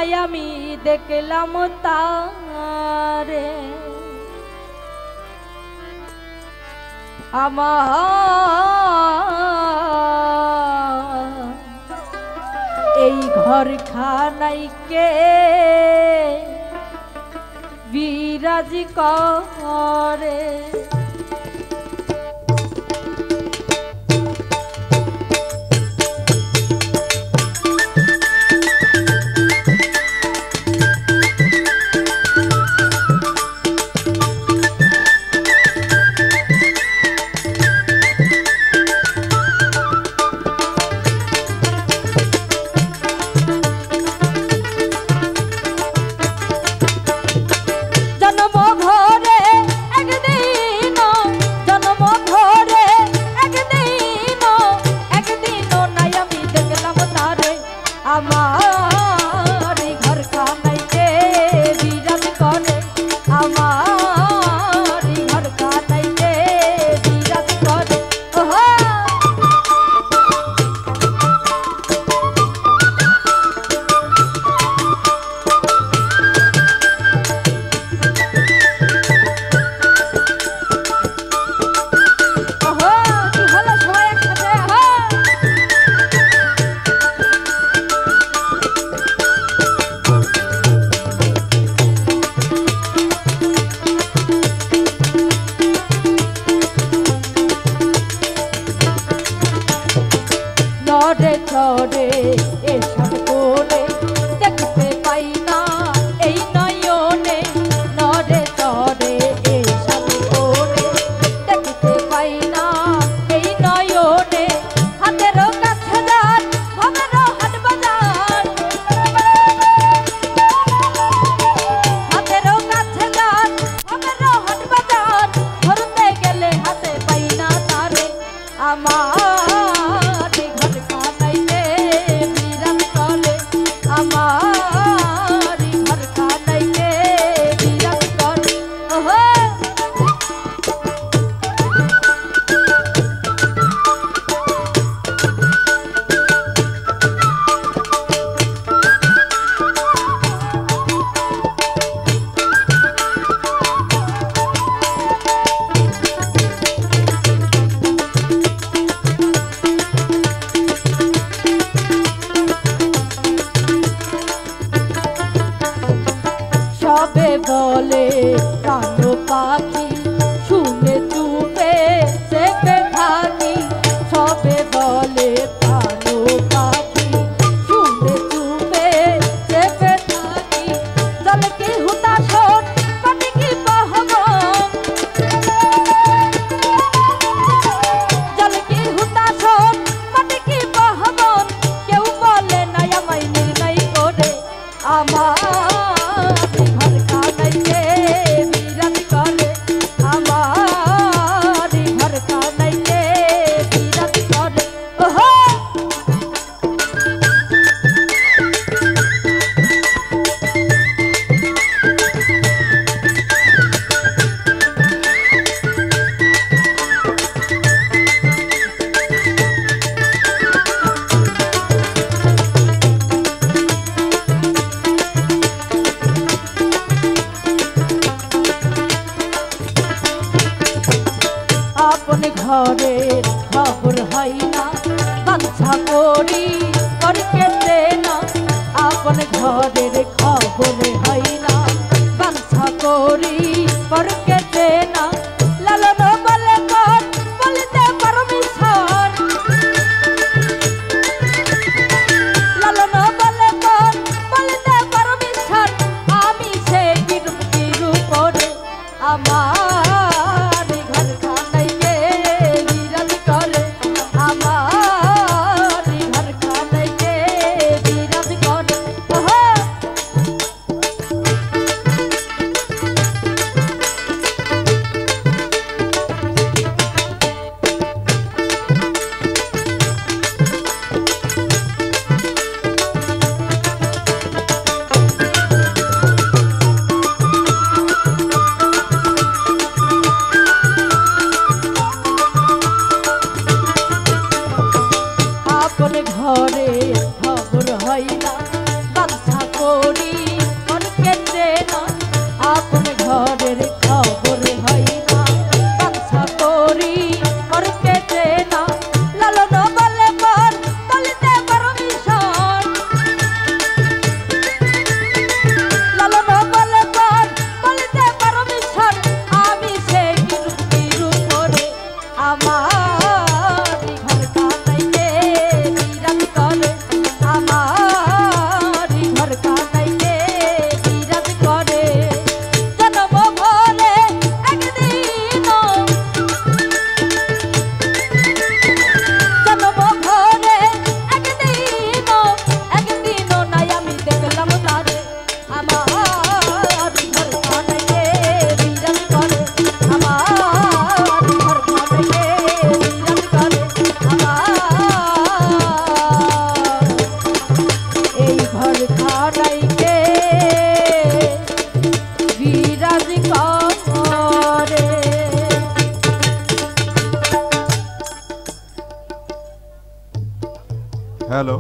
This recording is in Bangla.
নাই আমি দেখলাম তারে আমার এই ঘর খানাই কে বিরাজ করে চরে চরে এসব কোণে দেখতে পাই না এই নয়নে নরে চরে এসব কোণে দেখতে পাই না এই নয়নে হাতের কাছে যান ভবের হাট বাজার হাতের কাছে যান ভবের হাট বাজার ধরতে গেলে হাতে পাই না তারে আমার সবে বলে কালো পাখি শুনে চুপে চেপে থাকি সবে বলে কালো পাখি শুনে চুপে চেপে থাকি জল কি হুতাশন পানি কি বহবন জল কি হুতাশন পানি কি বহবন কেউ বলে না আমায় নির্ণয় করে আমার আপন ঘরের খবর হয় না বাঞ্ছা করি করকে না আপন ঘরের খবর হয় না বাঞ্ছা করি করকে না লালন বলে কর বলতে পারমিশন লালন বলে কর বলতে পারমিশন আমি সে কিরু করে আমার ঘর খানাইকে বিরাজ করে। হ্যালো।